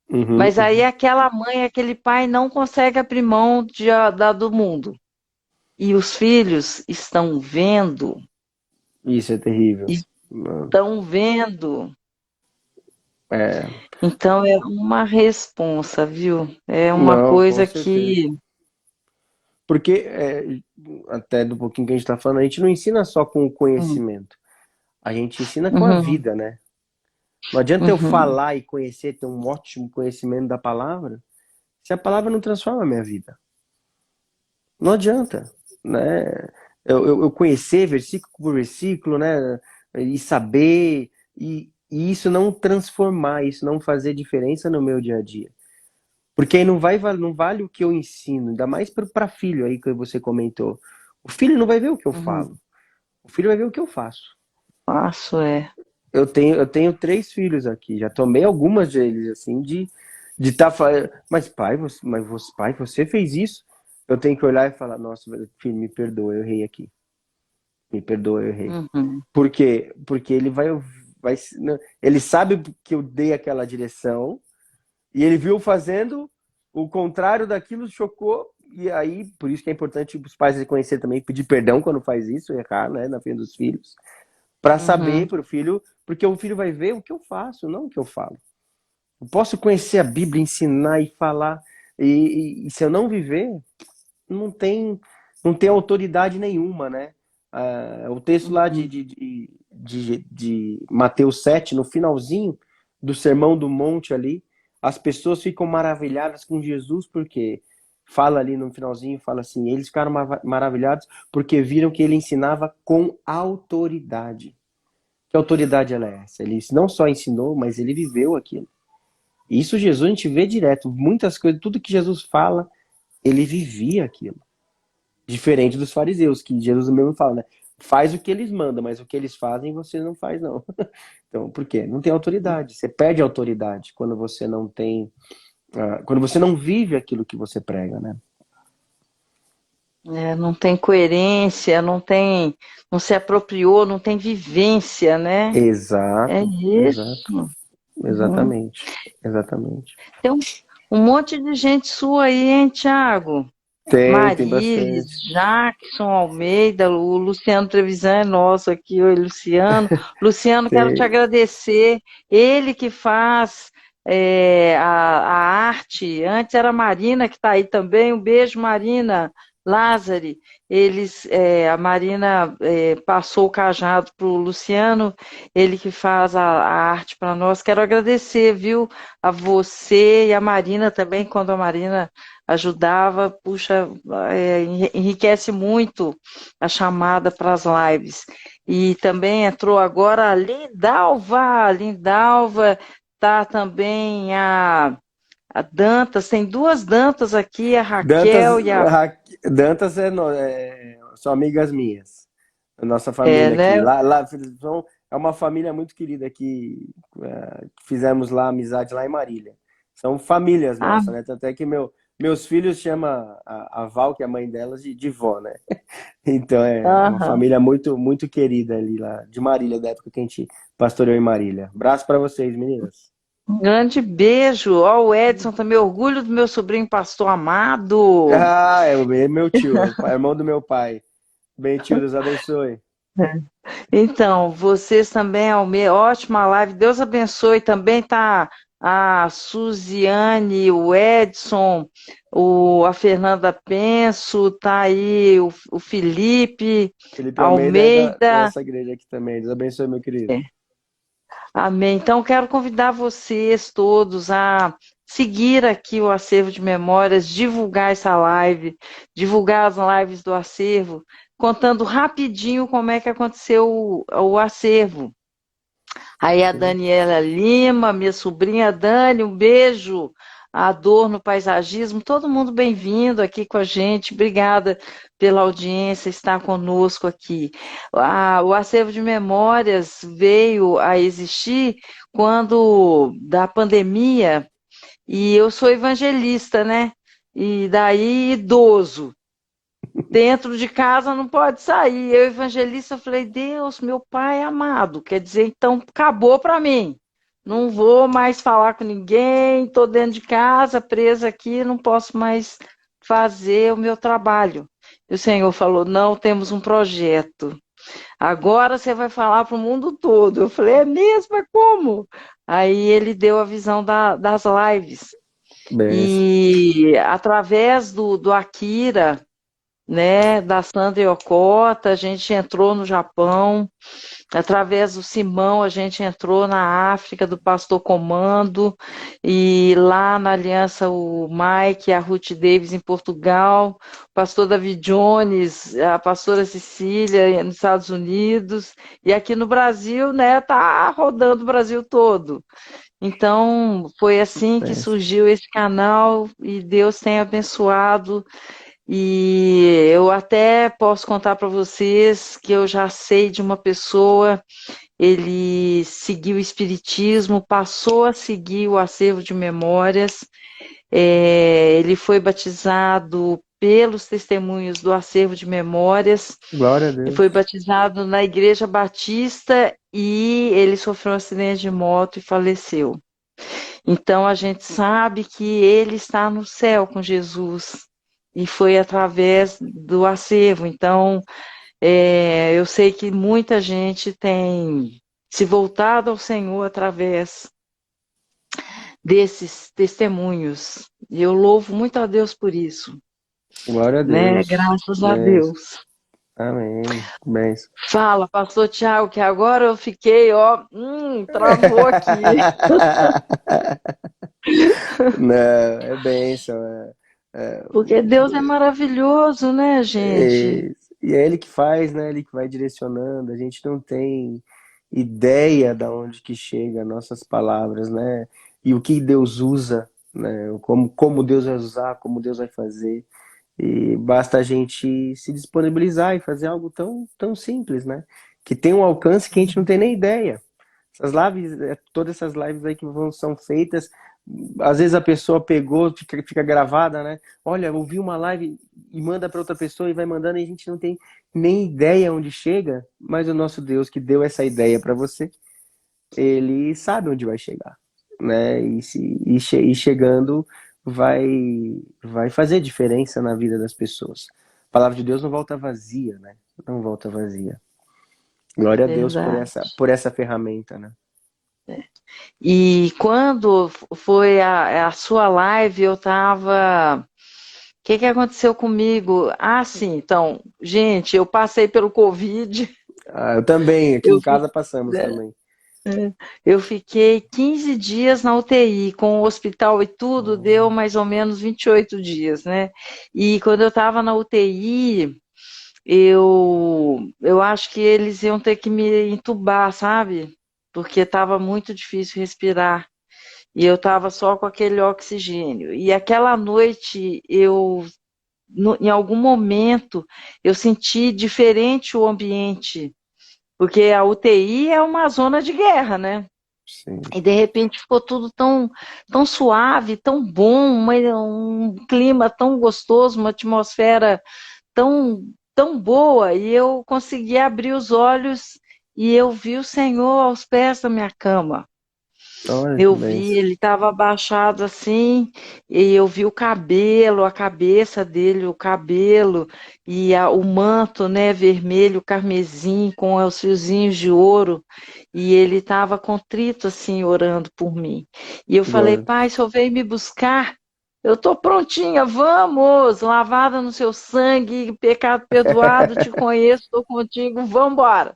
Uhum, Mas aí uhum. aquela mãe, aquele pai não consegue abrir mão do mundo. E os filhos Isso é terrível. estão vendo. É, Então é uma responsa, viu? É uma não, com coisa certeza. que. Porque, até do pouquinho que a gente está falando, a gente não ensina só com o Hum, conhecimento, a gente ensina com a uhum, vida, né? Não adianta eu uhum, falar e conhecer, ter um ótimo conhecimento da palavra, se a palavra não transforma a minha vida. Não adianta, né? Eu conhecer versículo por versículo, né? E saber, e isso não transformar, isso não fazer diferença no meu dia a dia. Porque aí não vale o que eu ensino, ainda mais para filho aí que você comentou. O filho não vai ver o que eu uhum. falo, o filho vai ver o que eu faço. Faço, é. Eu tenho 3 filhos aqui, já tomei algumas deles, assim, de estar falando, pai, você fez isso? Eu tenho que olhar e falar, nossa, meu filho, me perdoa, eu errei aqui. Me perdoa, eu errei. Uhum, Por quê? Porque ele sabe que eu dei aquela direção, e ele viu fazendo, o contrário daquilo chocou, e aí, por isso que é importante os pais reconhecer também, pedir perdão quando faz isso, errar, né, na frente dos filhos, para saber Uhum. para o filho, porque o filho vai ver o que eu faço, não o que eu falo. Eu posso conhecer a Bíblia, ensinar e falar, e se eu não viver, não tem, não tem autoridade nenhuma, né? O texto lá Uhum. de Mateus 7, no finalzinho do Sermão do Monte ali, as pessoas ficam maravilhadas com Jesus, porque fala ali no finalzinho, fala assim, eles ficaram maravilhados porque viram que ele ensinava com autoridade. Que autoridade ela é essa? Ele não só ensinou, mas ele viveu aquilo. Isso Jesus a gente vê direto. Muitas coisas, tudo que Jesus fala, ele vivia aquilo. Diferente dos fariseus, que Jesus mesmo fala, né? Faz o que eles mandam, mas o que eles fazem você não faz, não. Então, por quê? Não tem autoridade. Você perde a autoridade quando você não tem. Quando você não vive aquilo que você prega, né? Não tem coerência, não se apropriou, não tem vivência, né? É Exato, exato, isso. Uhum. exatamente, exatamente. Tem um monte de gente sua aí, hein, Thiago? Tem Marilis, bastante. Jackson Almeida, o Luciano Trevisan é nosso aqui, oi, Luciano. Luciano, quero te Tem. agradecer. Ele que faz a arte. Antes era a Marina, que está aí também. Um beijo, Marina. Lázari, a Marina passou o cajado para o Luciano, ele que faz a arte para nós. Quero agradecer, viu, a você e a Marina também, quando a Marina ajudava, puxa, enriquece muito a chamada para as lives. E também entrou agora a Lindalva, tá também a Dantas, tem duas Dantas aqui, a Dantas, Raquel e a. Dantas são amigas minhas. A nossa família Né? aqui. É uma família muito querida que fizemos lá amizade lá em Marília. São famílias Ah, nossas, né? Tanto é que meus filhos chamam a Val, que é a mãe delas, de vó, né? Então é uma aham. família muito, muito querida ali lá de Marília, da época que a gente pastoreou em Marília. Abraço para vocês, meninas. Um grande beijo. Ó, o Edson também, orgulho do meu sobrinho pastor amado. É meu tio, irmão do meu pai. Bem, tio, Deus abençoe. Então, vocês também, Almir, ótima live. Deus abençoe. Também tá a Suziane, o Edson, a Fernanda Penso, tá aí o Felipe Felipe Almeida é da Almeida. nossa igreja aqui também. Deus abençoe, meu querido. Amém. Então, quero convidar vocês todos a seguir aqui o Acervo de Memórias, divulgar essa live, divulgar as lives do Acervo, contando rapidinho como é que aconteceu o acervo. Aí a Sim. Daniela Lima, minha sobrinha Dani, um beijo. A Dor no Paisagismo, todo mundo bem-vindo aqui com a gente. Obrigada pela audiência, estar conosco aqui. O acervo de memórias veio a existir quando da pandemia, e eu sou evangelista, né? E daí idoso. Dentro de casa não pode sair. Eu, evangelista, falei, Deus, meu pai amado, quer dizer, então acabou para mim. Não vou mais falar com ninguém, estou dentro de casa, presa aqui, não posso mais fazer o meu trabalho. E o Senhor falou, não, temos um projeto. Agora você vai falar para o mundo todo. Eu falei, é mesmo? É como? Aí ele deu a visão das lives. Benção. E através do Akira, né, da Sandra Yokota, a gente entrou no Japão, através do Simão, a gente entrou na África, do Pastor Comando, e lá na Aliança o Mike, a Ruth Davis em Portugal, o pastor David Jones, a pastora Cecília nos Estados Unidos, e aqui no Brasil, né, tá rodando o Brasil todo. Então, foi assim que Benção. surgiu esse canal e Deus tem abençoado e eu até posso contar para vocês que eu já sei de uma pessoa, ele seguiu o Espiritismo, passou a seguir o acervo de memórias, ele foi batizado pelos testemunhos do acervo de memórias, Glória a ele foi Deus. batizado na Igreja Batista e ele sofreu um acidente de moto e faleceu. Então a gente sabe que ele está no céu com Jesus e foi através do acervo. Então eu sei que muita gente tem se voltado ao Senhor através desses testemunhos. E eu louvo muito a Deus por isso, Glória a né? Deus. Graças a Bens. Deus. Amém. Bens. Fala, pastor Tiago, que agora eu fiquei, ó, travou aqui. Não, é bênção. Porque Deus é maravilhoso, né, gente? E é ele que faz, né? Ele que vai direcionando. A gente não tem ideia da onde que chega nossas palavras, né? E o que Deus usa, né? Como Deus vai usar, como Deus vai fazer. E basta a gente se disponibilizar e fazer algo tão simples, né? Que tem um alcance que a gente não tem nem ideia. Essas lives, todas essas lives aí são feitas, às vezes a pessoa pegou, fica gravada, né? Olha, ouvi uma live e manda para outra pessoa e vai mandando e a gente não tem nem ideia onde chega, mas o nosso Deus que deu essa ideia para você, ele sabe onde vai chegar, né? E chegando vai, vai fazer diferença na vida das pessoas. A palavra de Deus não volta vazia, né? Não volta vazia. Glória a Deus Verdade. por essa ferramenta, né? E quando foi a sua live, eu tava. O que que aconteceu comigo? Ah, sim, então, gente, eu passei pelo Covid, Ah, eu também, aqui eu, em casa passamos fi- também. eu fiquei 15 dias na UTI, com o hospital e tudo, deu mais ou menos 28 dias, né? E quando eu estava na UTI, eu acho que eles iam ter que me entubar, sabe? Porque estava muito difícil respirar. E eu estava só com aquele oxigênio. E aquela noite, em algum momento, eu senti diferente o ambiente, porque a UTI é uma zona de guerra, né? Sim. E de repente ficou tudo tão suave, tão bom, um clima tão gostoso, uma atmosfera tão boa. E eu consegui abrir os olhos e eu vi o Senhor aos pés da minha cama. Olha que Eu vi, benção. ele estava abaixado assim, e eu vi o cabelo, a cabeça dele, o cabelo, e o manto, né, vermelho, carmesim, com os fiozinhos de ouro, e ele estava contrito assim, orando por mim. E eu falei, Glória. pai, o senhor veio me buscar? Eu estou prontinha, vamos, lavada no seu sangue, pecado perdoado, te conheço, estou contigo, vamos embora.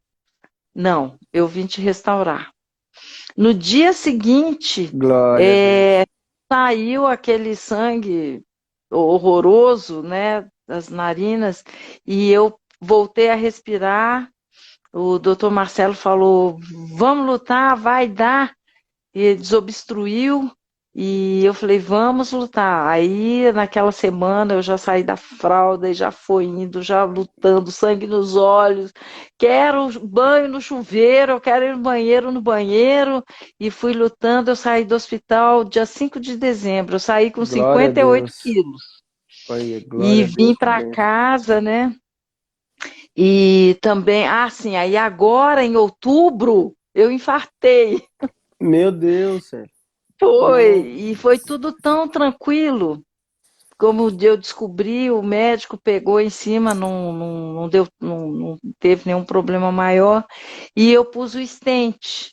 Não, eu vim te restaurar. No dia seguinte, Glória a é, Deus. saiu aquele sangue horroroso, né, das narinas, e eu voltei a respirar. O doutor Marcelo falou: vamos lutar, vai dar. E desobstruiu, e eu falei: vamos lutar. Aí, naquela semana, eu já saí da fralda e já foi indo, já lutando, sangue nos olhos. Quero banho no chuveiro, eu quero ir no banheiro, e fui lutando. Eu saí do hospital dia 5 de dezembro, eu saí com Glória a 58 Deus. quilos. Olha, E glória a vim Deus, que para benção. casa, né? E também, sim, aí agora em outubro eu infartei. Meu Deus, sério. Foi, Nossa. e foi tudo tão tranquilo. Como eu descobri, o médico pegou em cima, não teve nenhum problema maior, e eu pus o stent.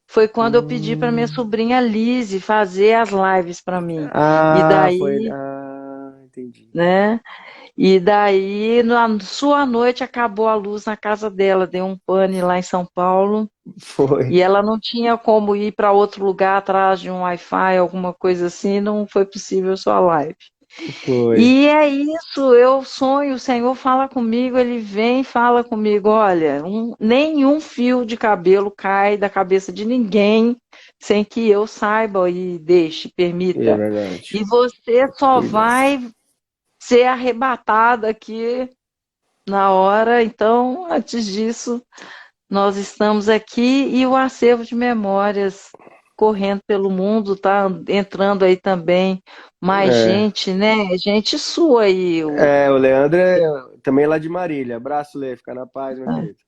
Foi quando eu pedi para minha Hum. sobrinha Lise fazer as lives para mim. E Ah, foi. daí, Ah, entendi. né? E daí, na sua noite, acabou a luz na casa dela, deu um pane lá em São Paulo. Foi. E ela não tinha como ir para outro lugar atrás de um Wi-Fi, alguma coisa assim, não foi possível só a live. Foi. E é isso, eu sonho, o Senhor fala comigo, ele vem e fala comigo, olha, nenhum fio de cabelo cai da cabeça de ninguém sem que eu saiba e deixe, É permita. verdade. E você só Cuidado. vai ser arrebatado aqui na hora, então, antes disso, nós estamos aqui e o acervo de memórias correndo pelo mundo, tá entrando aí também mais É. gente, né? Gente sua aí. O Leandro é também lá de Marília. Abraço, Lê. Fica na paz, meu querido.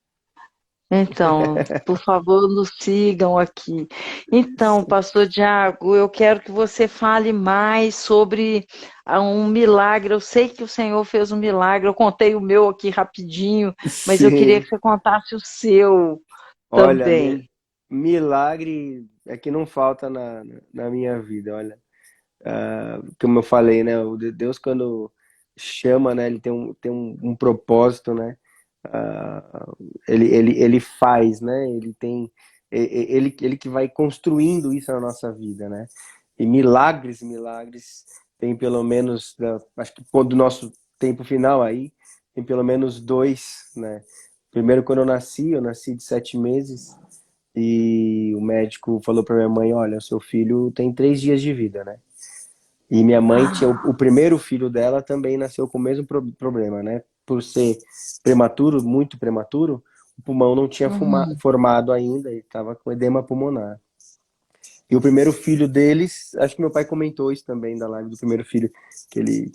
Então, por favor, nos sigam aqui. Então, Pastor Tiago, eu quero que você fale mais sobre um milagre. Eu sei que o Senhor fez um milagre. Eu contei o meu aqui rapidinho, mas eu queria Sim, que você contasse o seu olha, também. milagre é que não falta na minha vida, olha. Como eu falei, né? O Deus quando chama, né? Ele tem um propósito, né? Ah, ele faz, né? Ele que vai construindo isso na nossa vida, né? E milagres, tem pelo menos, acho que do nosso tempo final aí, tem pelo menos dois, né? Primeiro, quando eu nasci de 7 meses, e o médico falou para minha mãe, olha, seu filho tem 3 dias de vida, né? E minha mãe tinha o Ah, primeiro filho dela também nasceu com o mesmo problema, né? Por ser prematuro, muito prematuro, o pulmão não tinha uhum, formado ainda, ele estava com edema pulmonar. E o primeiro filho deles, acho que meu pai comentou isso também da live do primeiro filho que ele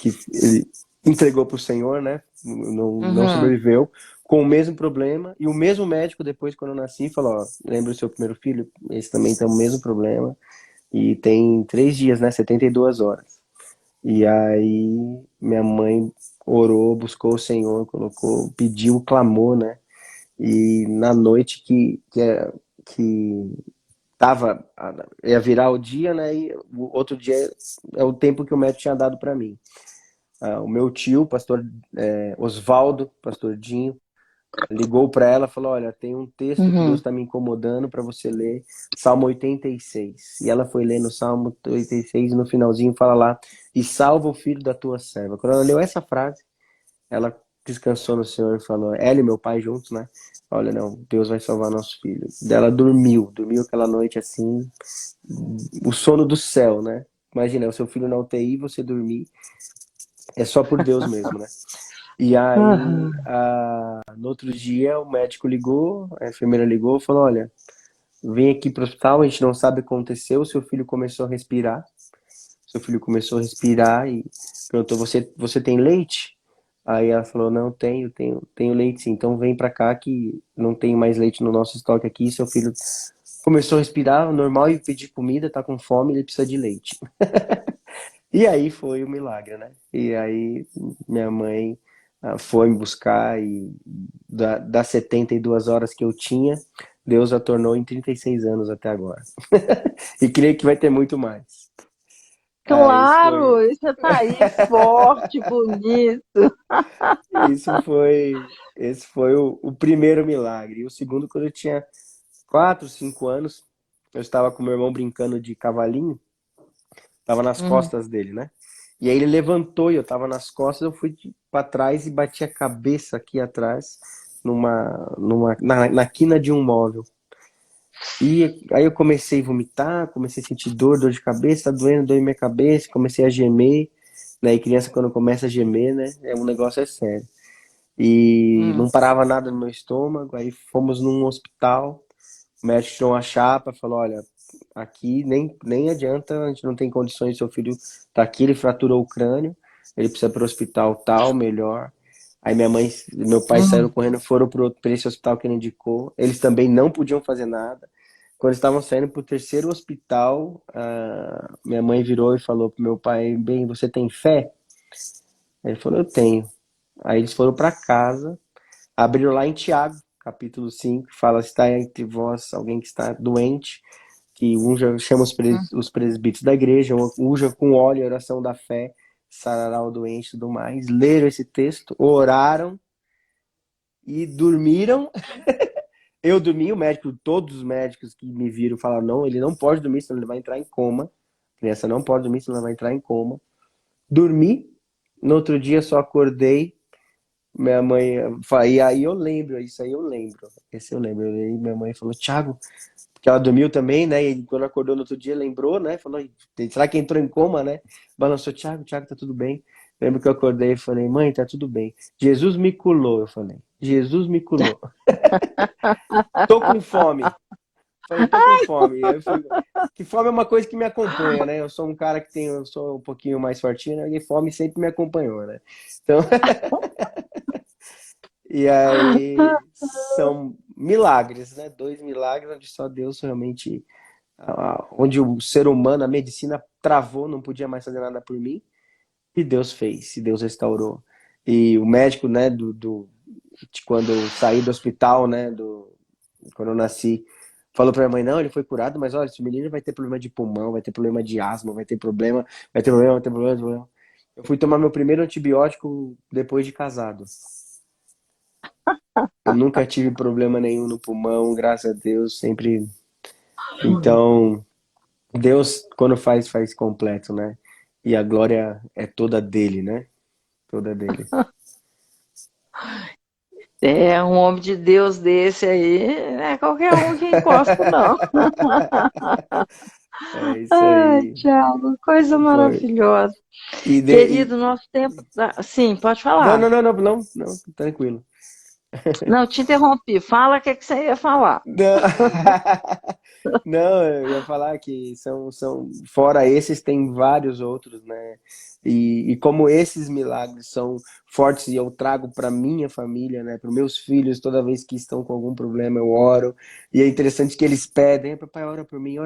entregou para o Senhor, né? Não uhum. sobreviveu, com o mesmo problema. E o mesmo médico, depois, quando eu nasci, falou: ó, lembra o seu primeiro filho? Esse também tem o mesmo problema. E tem 3 dias, né? 72 horas. E aí minha mãe orou, buscou o Senhor, colocou, pediu, clamou, né? E na noite que tava, ia virar o dia, né? E o outro dia é o tempo que o médico tinha dado para mim. O meu tio, pastor Osvaldo, pastor Dinho, ligou para ela e falou: olha, tem um texto que Deus Uhum. está me incomodando para você ler, Salmo 86. E ela foi ler no Salmo 86 e no finalzinho fala lá: e salva o filho da tua serva. Quando ela leu essa frase, ela descansou no Senhor e falou: ela e meu pai juntos, né? Olha, não, Deus vai salvar nosso filho. Dela dormiu aquela noite assim, o sono do céu, né? Imagina, o seu filho na UTI, você dormir, é só por Deus mesmo, né? E aí, Aham. no outro dia, o médico ligou, a enfermeira ligou e falou: olha, vem aqui pro hospital, a gente não sabe o que aconteceu, seu filho começou a respirar. Seu filho começou a respirar e perguntou: você tem leite? Aí ela falou: não, tenho leite sim. Então vem pra cá que não tem mais leite no nosso estoque aqui. Seu filho começou a respirar normal e pedir comida, tá com fome, ele precisa de leite. E aí foi o milagre, né? E aí minha mãe foi me buscar e das 72 horas que eu tinha, Deus a tornou em 36 anos até agora. E creio que vai ter muito mais. Isso foi, Claro, e você tá aí forte, bonito. esse foi o primeiro milagre. E o segundo, quando eu tinha 4, 5 anos, eu estava com meu irmão brincando de cavalinho, estava nas Uhum. costas dele, né? E aí ele levantou e eu estava nas costas, eu fui para trás e bati a cabeça aqui atrás, na quina de um móvel. E aí eu comecei a vomitar, comecei a sentir dor de cabeça, tá doendo, dor em minha cabeça, comecei a gemer, né? E criança quando começa a gemer, né? Um negócio é sério. E Hum. não parava nada no meu estômago, aí fomos num hospital, o médico tirou uma chapa, falou: olha, aqui nem adianta, a gente não tem condições, seu filho tá aqui, ele fraturou o crânio, ele precisa ir pro hospital tal, melhor. Aí minha mãe e meu pai saíram Hum. correndo, foram para esse hospital que ele indicou. Eles também não podiam fazer nada. Quando eles estavam saindo para o terceiro hospital, minha mãe virou e falou pro meu pai: bem, você tem fé? Ele falou: eu tenho. Aí eles foram para casa, abriram lá em Tiago, capítulo 5, que fala: está entre vós alguém que está doente, que unja, chama os presbíteros da igreja, unja com óleo a oração da fé, sarará o doente e tudo mais. Leram esse texto, oraram e dormiram. Eu dormi, o médico, todos os médicos que me viram falaram: não, ele não pode dormir, senão ele vai entrar em coma. A criança não pode dormir, senão ela vai entrar em coma. Dormi, no outro dia só acordei. Minha mãe, e aí eu lembro, isso aí eu lembro. Esse eu lembro. E minha mãe falou: Thiago, porque ela dormiu também, né? E quando acordou no outro dia, lembrou, né? Falou: será que entrou em coma, né? Balançou: Thiago, tá tudo bem? Lembro que eu acordei e falei: mãe, tá tudo bem. Jesus me curou, eu falei. Jesus me curou. Tô com fome. Falei: tô com fome. Aí eu fui... Que fome é uma coisa que me acompanha, né? Eu sou um cara que tem, eu sou um pouquinho mais fortinho, né? E fome sempre me acompanhou, né? Então, E aí são milagres, né? Dois milagres onde só Deus realmente, onde o ser humano, a medicina travou, não podia mais fazer nada por mim, e Deus fez, e Deus restaurou. E o médico, né, de quando eu saí do hospital, né, quando eu nasci, falou pra minha mãe, não, ele foi curado, mas olha, esse menino vai ter problema de pulmão, vai ter problema de asma, vai ter problema, vai ter problema. Eu fui tomar meu primeiro antibiótico depois de casado. Eu nunca tive problema nenhum no pulmão, graças a Deus, sempre. Então, Deus, quando faz, faz completo, né? E a glória é toda dele, né? Toda dele. É, um homem de Deus desse aí, não é qualquer um que encosta, não. É isso Ai, aí. Thiago, coisa Foi. maravilhosa. E, de, Querido, e... nosso tempo. Sim, pode Não, falar. não, não, não, não, não, tranquilo. Não, te interrompi. Fala o que, é que você ia falar. Não. Não, eu ia falar que fora esses, tem vários outros, né? E como esses milagres são fortes e eu trago para minha família, né? Para meus filhos, toda vez que estão com algum problema, eu oro. E é interessante que eles pedem, papai, ora por mim,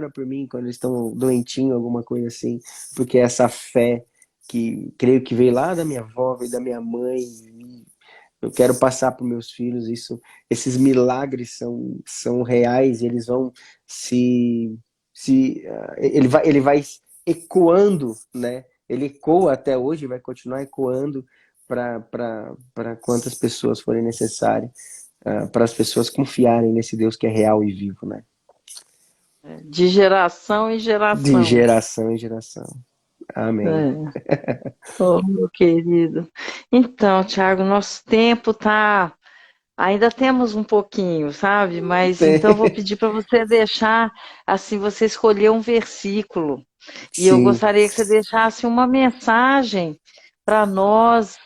quando eles estão doentinhos, alguma coisa assim, porque essa fé que creio que veio lá da minha avó, veio da minha mãe, eu quero passar para meus filhos isso. Esses milagres são reais, eles vão ele vai ecoando, né? Ele ecoa até hoje, vai continuar ecoando para quantas pessoas forem necessárias, para as pessoas confiarem nesse Deus que é real e vivo, né? De geração em De geração. geração em geração. Amém. É. Oh, meu querido. Então, Thiago, nosso tempo tá. Ainda temos um pouquinho, sabe? Mas então eu vou pedir para você deixar, assim, você escolher um versículo. E eu Sim, gostaria que você deixasse uma mensagem para nós,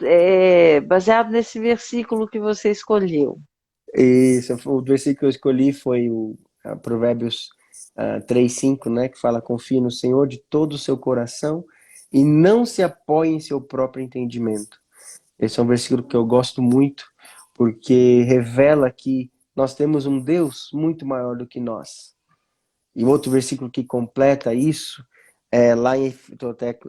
baseado nesse versículo que você escolheu. isso. O versículo que eu escolhi foi o Provérbios 3:5, né, que fala: confie no Senhor de todo o seu coração e não se apoie em seu próprio entendimento. Esse é um versículo que eu gosto muito, porque revela que nós temos um Deus muito maior do que nós. E outro versículo que completa isso é lá em,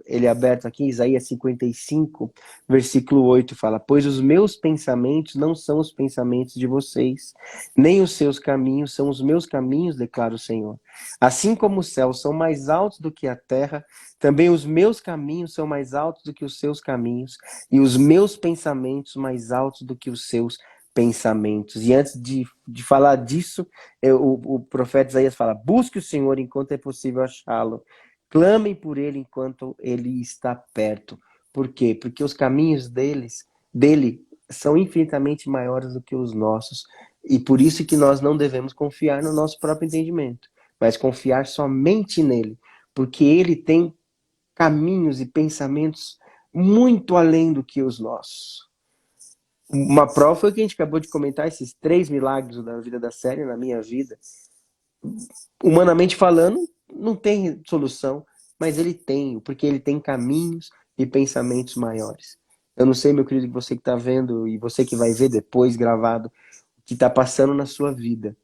ele é aberto aqui, Isaías 55, versículo 8, fala: pois os meus pensamentos não são os pensamentos de vocês, nem os seus caminhos são os meus caminhos, declara o Senhor. Assim como os céus são mais altos do que a terra, também os meus caminhos são mais altos do que os seus caminhos, e os meus pensamentos mais altos do que os seus pensamentos. E antes de falar disso, o profeta Isaías fala: busque o Senhor enquanto é possível achá-lo. Clamem por ele enquanto ele está perto. Por quê? Porque os caminhos dele são infinitamente maiores do que os nossos. E por isso que nós não devemos confiar no nosso próprio entendimento, mas confiar somente nele, porque ele tem caminhos e pensamentos muito além do que os nossos. Uma prova foi o que a gente acabou de comentar, esses 3 milagres da vida da série na minha vida. Humanamente falando, não tem solução, mas ele tem, porque ele tem caminhos e pensamentos maiores. Eu não sei, meu querido, você que está vendo e você que vai ver depois gravado, o que está passando na sua vida,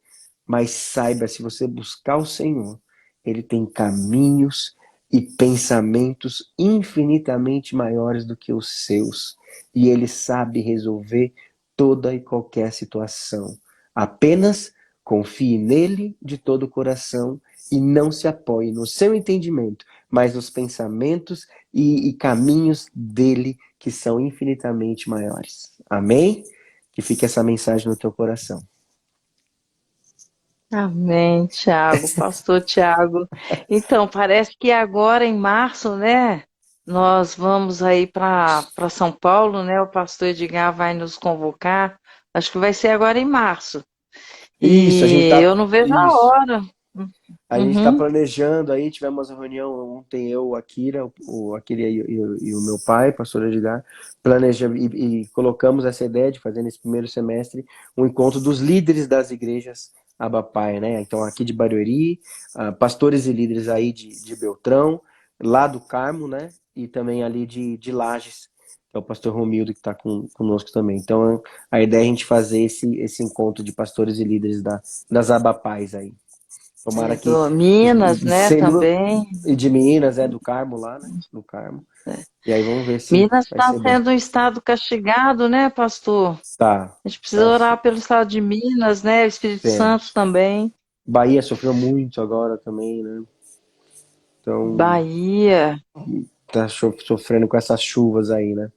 mas saiba, se você buscar o Senhor, ele tem caminhos e pensamentos infinitamente maiores do que os seus. E ele sabe resolver toda e qualquer situação. Apenas confie nele de todo o coração e não se apoie no seu entendimento, mas nos pensamentos e caminhos dele que são infinitamente maiores. Amém? Que fique essa mensagem no teu coração. Amém, Tiago, pastor Tiago. Então, parece que agora em março, né, nós vamos aí para São Paulo, né? O pastor Edgar vai nos convocar. Acho que vai ser agora em março. Isso, a gente E tá. eu não vejo a Isso. hora. A gente está Uhum. planejando aí, tivemos uma reunião ontem, eu, o Akira, o Akira e o meu pai, pastor Edgar, e colocamos essa ideia de fazer nesse primeiro semestre um encontro dos líderes das igrejas Abapai, né? Então aqui de Barueri, pastores e líderes aí de Beltrão, lá do Carmo, né? E também ali de Lages. que é o pastor Romildo, que está conosco também. Então, a ideia é a gente fazer esse encontro de pastores e líderes das Abapais aí. Tomara que Do Minas, né, sendo também. e de Minas, do Carmo lá, né? No Carmo. É. E aí vamos ver se Minas vai está ser bom. sendo um estado castigado, né, pastor? Tá, A gente precisa tá. orar pelo estado de Minas, né? O Espírito Santo Temos. também. Bahia sofreu muito agora também, né? Então, Bahia. tá sofrendo com essas chuvas aí, né?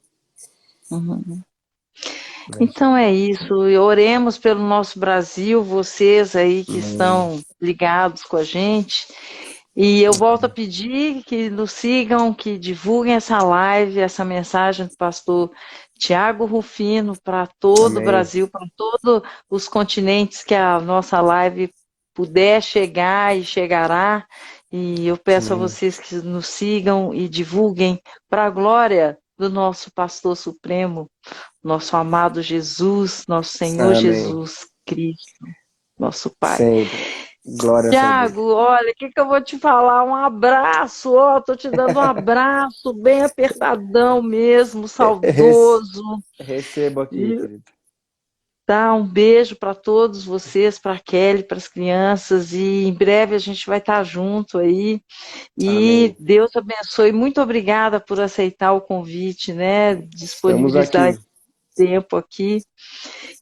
Uhum. Mas, Então é isso. E oremos pelo nosso Brasil, vocês aí que amém. estão ligados com a gente. E eu volto a pedir que nos sigam, que divulguem essa live, essa mensagem do pastor Tiago Rufino para todo o Amém. Brasil, para todos os continentes que a nossa live puder chegar e chegará. E eu peço a Amém. vocês que nos sigam e divulguem para a glória do nosso pastor supremo, nosso amado Jesus, nosso Senhor Amém. Jesus Cristo, nosso Pai. Sempre. Glórias a Deus. Tiago, olha, o que eu vou te falar? Um abraço, ó, tô te dando um abraço bem apertadão mesmo, Rece- saudoso. Recebo aqui, E querido. tá, um beijo para todos vocês, para a Kelly, para as crianças, e em breve a gente vai estar junto aí. E Amém. Deus abençoe. Muito obrigada por aceitar o convite, né? Estamos Disponibilizar aqui. esse tempo aqui.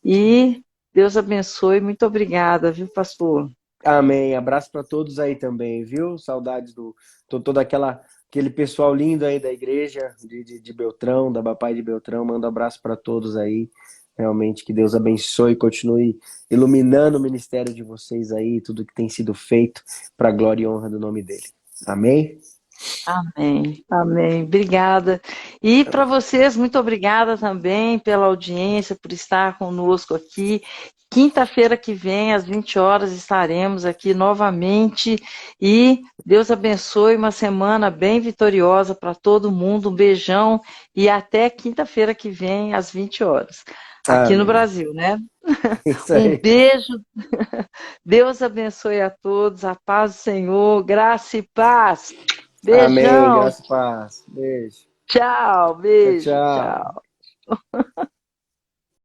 E Deus abençoe. Muito obrigada, viu, pastor? Amém. Abraço para todos aí também, viu? Saudades do todo aquele pessoal lindo aí da igreja de Beltrão, da Bapai de Beltrão. Manda um abraço para todos aí. Realmente que Deus abençoe e continue iluminando o ministério de vocês aí, tudo que tem sido feito para a glória e honra do nome dele. Amém? Amém, amém. Obrigada. E para vocês, muito obrigada também pela audiência, por estar conosco aqui. Quinta-feira que vem, às 20 horas, estaremos aqui novamente. E Deus abençoe uma semana bem vitoriosa para todo mundo. Um beijão e até quinta-feira que vem, às 20 horas. Aqui no Amém. Brasil, né? Isso Um aí. beijo. Deus abençoe a todos. A paz do Senhor, graça e paz. Amém. Beijão. Graça e paz. Beijo. Tchau, Tchau, beijo, tchau. tchau.